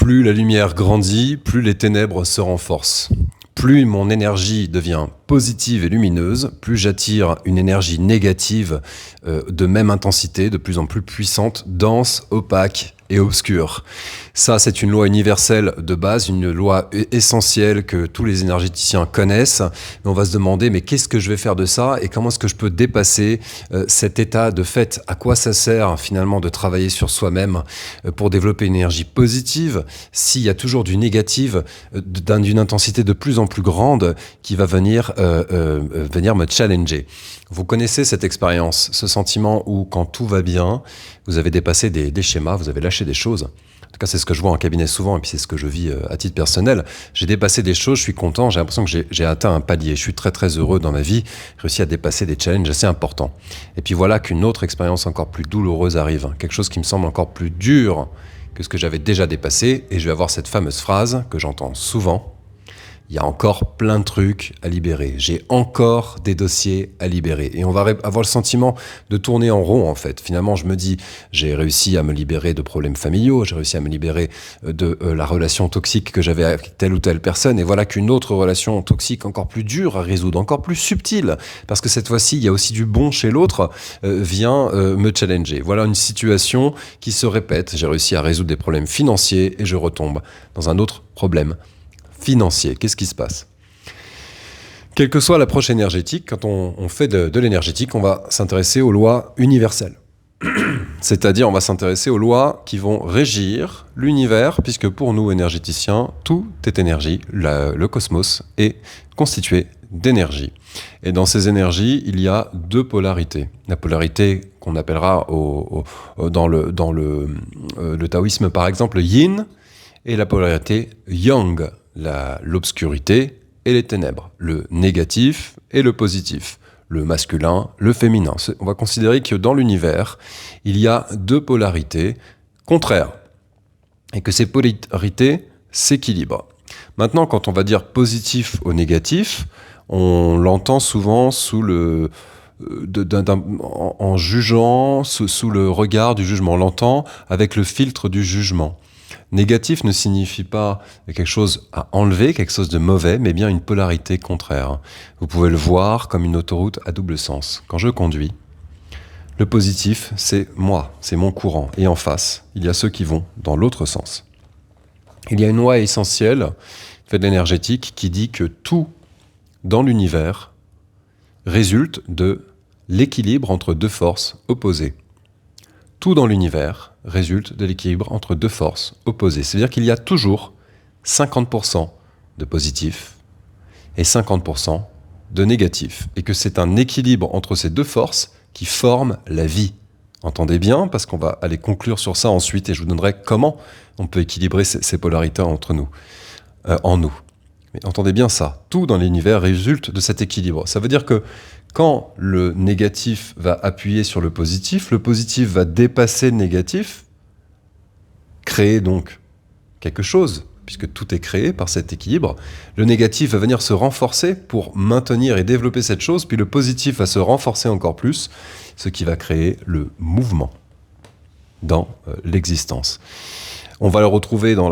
Plus la lumière grandit, plus les ténèbres se renforcent. Plus mon énergie devient positive et lumineuse, plus j'attire une énergie négative de même intensité, de plus en plus puissante, dense, opaque et obscure. Ça, c'est une loi universelle de base, une loi essentielle que tous les énergéticiens connaissent. Mais on va se demander, mais qu'est-ce que je vais faire de ça et comment est-ce que je peux dépasser cet état de fait? À quoi ça sert finalement de travailler sur soi-même pour développer une énergie positive s'il y a toujours du négatif d'une intensité de plus en plus grande qui va venir me challenger? Vous connaissez cette expérience, ce sentiment où quand tout va bien, vous avez dépassé des schémas, vous avez lâché des choses. En tout cas, c'est ce que je vois en cabinet souvent, et puis c'est ce que je vis à titre personnel. J'ai dépassé des choses, je suis content, j'ai l'impression que j'ai atteint un palier. Je suis très très heureux dans ma vie, j'ai réussi à dépasser des challenges assez importants. Et puis voilà qu'une autre expérience encore plus douloureuse arrive, quelque chose qui me semble encore plus dur que ce que j'avais déjà dépassé, et je vais avoir cette fameuse phrase que j'entends souvent. Il y a encore plein de trucs à libérer. J'ai encore des dossiers à libérer. Et on va avoir le sentiment de tourner en rond, en fait. Finalement, je me dis, j'ai réussi à me libérer de problèmes familiaux, j'ai réussi à me libérer de la relation toxique que j'avais avec telle ou telle personne. Et voilà qu'une autre relation toxique encore plus dure à résoudre, encore plus subtile, parce que cette fois-ci, il y a aussi du bon chez l'autre, vient me challenger. Voilà une situation qui se répète. J'ai réussi à résoudre des problèmes financiers et je retombe dans un autre problème financier. Qu'est-ce qui se passe? Quelle que soit l'approche énergétique, quand on fait de l'énergétique, on va s'intéresser aux lois universelles. C'est-à-dire, on va s'intéresser aux lois qui vont régir l'univers, puisque pour nous, énergéticiens, tout est énergie. Le cosmos est constitué d'énergie. Et dans ces énergies, il y a deux polarités. La polarité qu'on appellera dans le taoïsme, par exemple, le yin, et la polarité yang, l'obscurité et les ténèbres, le négatif et le positif, le masculin, le féminin. On va considérer que dans l'univers, il y a deux polarités contraires et que ces polarités s'équilibrent. Maintenant, quand on va dire positif au négatif, on l'entend souvent en jugeant, sous le regard du jugement. On l'entend avec le filtre du jugement. Négatif ne signifie pas quelque chose à enlever, quelque chose de mauvais, mais bien une polarité contraire. Vous pouvez le voir comme une autoroute à double sens. Quand je conduis, le positif, c'est moi, c'est mon courant. Et en face, il y a ceux qui vont dans l'autre sens. Il y a une loi essentielle, faite de l'énergétique, qui dit que tout dans l'univers résulte de l'équilibre entre deux forces opposées. Tout dans l'univers résulte de l'équilibre entre deux forces opposées. C'est-à-dire qu'il y a toujours 50% de positif et 50% de négatif. Et que c'est un équilibre entre ces deux forces qui forme la vie. Entendez bien, parce qu'on va aller conclure sur ça ensuite, et je vous donnerai comment on peut équilibrer ces polarités entre nous, en nous. Mais entendez bien ça, tout dans l'univers résulte de cet équilibre. Ça veut dire que quand le négatif va appuyer sur le positif va dépasser le négatif, créer donc quelque chose, puisque tout est créé par cet équilibre. Le négatif va venir se renforcer pour maintenir et développer cette chose, puis le positif va se renforcer encore plus, ce qui va créer le mouvement dans l'existence. On va le retrouver en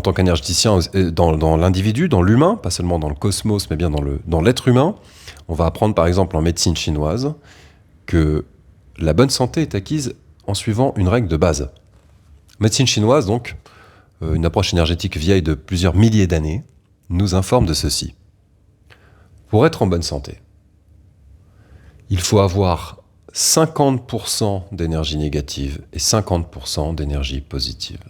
tant qu'énergéticien dans l'individu, dans l'humain, pas seulement dans le cosmos, mais bien dans l'être humain. On va apprendre par exemple en médecine chinoise que la bonne santé est acquise en suivant une règle de base. Médecine chinoise, donc, une approche énergétique vieille de plusieurs milliers d'années, nous informe de ceci. Pour être en bonne santé, il faut avoir 50% d'énergie négative et 50% d'énergie positive.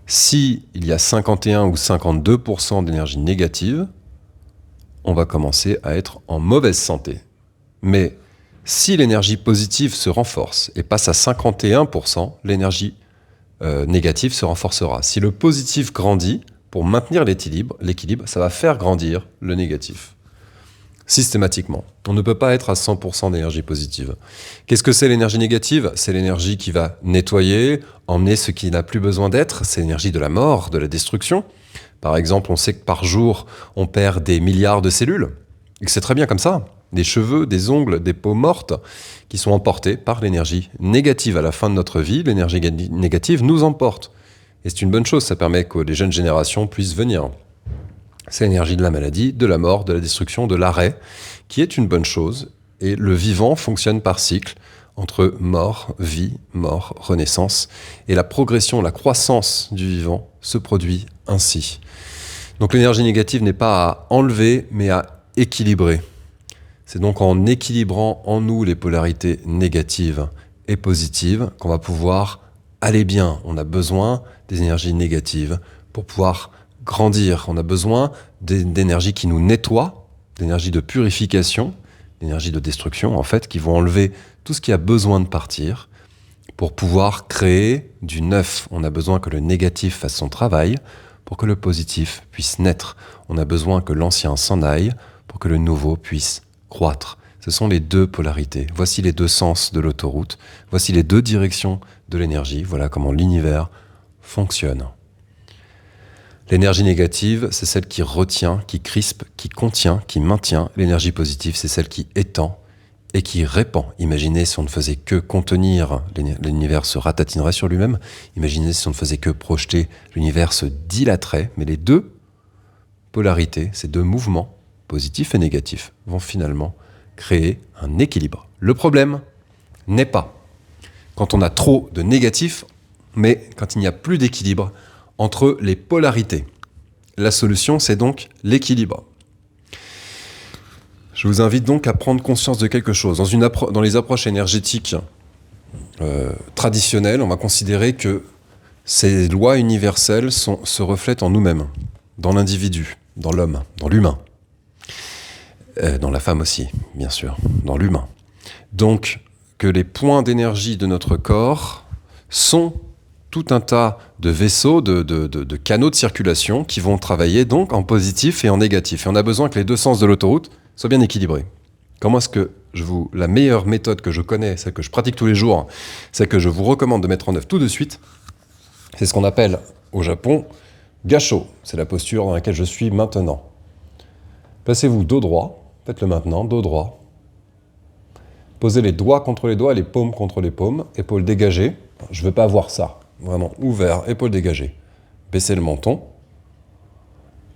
Si il y a 51 ou 52% d'énergie négative, on va commencer à être en mauvaise santé. Mais si l'énergie positive se renforce et passe à 51%, l'énergie négative se renforcera. Si le positif grandit, pour maintenir l'équilibre, ça va faire grandir le négatif. Systématiquement. On ne peut pas être à 100% d'énergie positive. Qu'est-ce que c'est l'énergie négative? C'est l'énergie qui va nettoyer, emmener ce qui n'a plus besoin d'être. C'est l'énergie de la mort, de la destruction. Par exemple, on sait que par jour, on perd des milliards de cellules. Et que c'est très bien comme ça. des cheveux, des ongles, des peaux mortes, qui sont emportés par l'énergie négative. À la fin de notre vie, l'énergie négative nous emporte. Et c'est une bonne chose, ça permet que les jeunes générations puissent venir. C'est l'énergie de la maladie, de la mort, de la destruction, de l'arrêt, qui est une bonne chose. Et le vivant fonctionne par cycle, entre mort, vie, mort, renaissance. Et la progression, la croissance du vivant se produit ainsi. Donc l'énergie négative n'est pas à enlever, mais à équilibrer. C'est donc en équilibrant en nous les polarités négatives et positives qu'on va pouvoir aller bien. On a besoin des énergies négatives pour pouvoir grandir. On a besoin d'énergies qui nous nettoient, d'énergies de purification, d'énergies de destruction, en fait, qui vont enlever tout ce qui a besoin de partir pour pouvoir créer du neuf. On a besoin que le négatif fasse son travail pour que le positif puisse naître. On a besoin que l'ancien s'en aille pour que le nouveau puisse croître. Ce sont les deux polarités. Voici les deux sens de l'autoroute. Voici les deux directions de l'énergie. Voilà comment l'univers fonctionne. L'énergie négative, c'est celle qui retient, qui crispe, qui contient, qui maintient. L'énergie positive, c'est celle qui étend et qui répand. Imaginez si on ne faisait que contenir, l'univers se ratatinerait sur lui-même. Imaginez si on ne faisait que projeter, l'univers se dilaterait. Mais les deux polarités, ces deux mouvements, positifs et négatifs, vont finalement créer un équilibre. Le problème n'est pas quand on a trop de négatifs, mais quand il n'y a plus d'équilibre entre les polarités. La solution, c'est donc l'équilibre. Je vous invite donc à prendre conscience de quelque chose. Dans les approches énergétiques traditionnelles, on va considérer que ces lois universelles se reflètent en nous-mêmes, dans l'individu, dans l'homme, dans l'humain. Dans la femme aussi, bien sûr, dans l'humain. Donc, que les points d'énergie de notre corps sont tout un tas de vaisseaux, de canaux de circulation qui vont travailler donc en positif et en négatif. Et on a besoin que les deux sens de l'autoroute soient bien équilibrés. Comment est-ce que la meilleure méthode que je connais, celle que je pratique tous les jours, celle que je vous recommande de mettre en œuvre tout de suite, c'est ce qu'on appelle au Japon Gassho. C'est la posture dans laquelle je suis maintenant. Placez-vous dos droit. Faites-le maintenant, dos droit. Posez les doigts contre les doigts, les paumes contre les paumes, épaules dégagées. Je ne veux pas voir ça. Vraiment ouvert, épaules dégagées. Baissez le menton.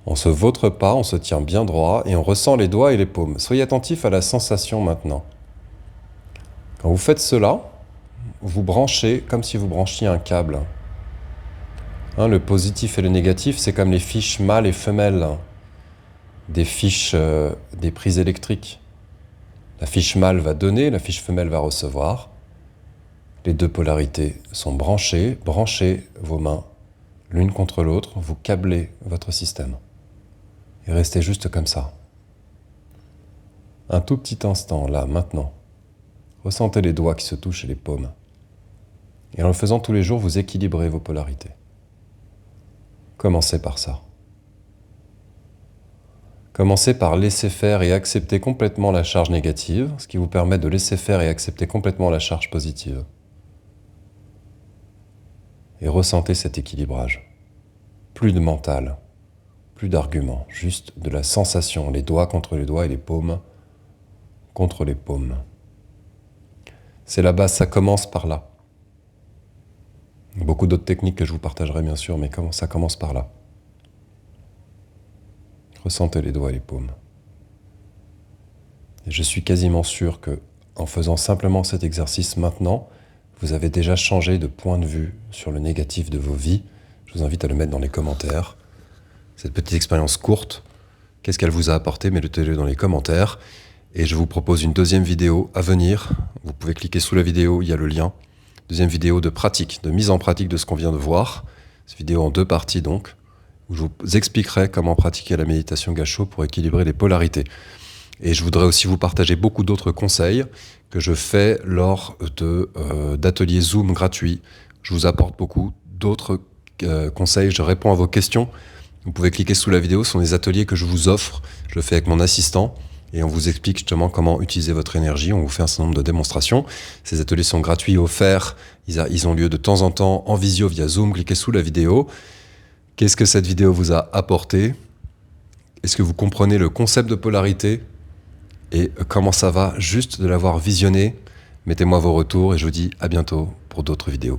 On ne se vautre pas, on se tient bien droit et on ressent les doigts et les paumes. Soyez attentif à la sensation maintenant. Quand vous faites cela, vous branchez comme si vous branchiez un câble. Le positif et le négatif, c'est comme les fiches mâles et femelles. Des fiches, des prises électriques. La fiche mâle va donner, la fiche femelle va recevoir. Les deux polarités sont branchées. Branchez vos mains l'une contre l'autre, vous câblez votre système. Et restez juste comme ça. Un tout petit instant, là, maintenant. Ressentez les doigts qui se touchent et les paumes. Et en le faisant tous les jours, vous équilibrez vos polarités. Commencez par ça. Commencez par laisser faire et accepter complètement la charge négative, ce qui vous permet de laisser faire et accepter complètement la charge positive. Et ressentez cet équilibrage. Plus de mental, plus d'arguments, juste de la sensation, les doigts contre les doigts et les paumes contre les paumes. C'est la base, ça commence par là. Beaucoup d'autres techniques que je vous partagerai bien sûr, mais ça commence par là. Ressentez les doigts et les paumes. Et je suis quasiment sûr que, en faisant simplement cet exercice maintenant, vous avez déjà changé de point de vue sur le négatif de vos vies. Je vous invite à le mettre dans les commentaires. Cette petite expérience courte, qu'est-ce qu'elle vous a apporté? Mettez-le dans les commentaires. Et je vous propose une deuxième vidéo à venir. Vous pouvez cliquer sous la vidéo, il y a le lien. Deuxième vidéo de pratique, de mise en pratique de ce qu'on vient de voir. Cette vidéo en 2 parties donc, où je vous expliquerai comment pratiquer la méditation Gassho pour équilibrer les polarités. Et je voudrais aussi vous partager beaucoup d'autres conseils que je fais lors d'ateliers Zoom gratuits. Je vous apporte beaucoup d'autres conseils, je réponds à vos questions. Vous pouvez cliquer sous la vidéo, ce sont des ateliers que je vous offre. Je le fais avec mon assistant et on vous explique justement comment utiliser votre énergie. On vous fait un certain nombre de démonstrations. Ces ateliers sont gratuits, offerts. Ils ont lieu de temps en temps en visio via Zoom. Cliquez sous la vidéo. Qu'est-ce que cette vidéo vous a apporté? Est-ce que vous comprenez le concept de polarité? et comment ça va juste de l'avoir visionné. Mettez-moi vos retours et je vous dis à bientôt pour d'autres vidéos.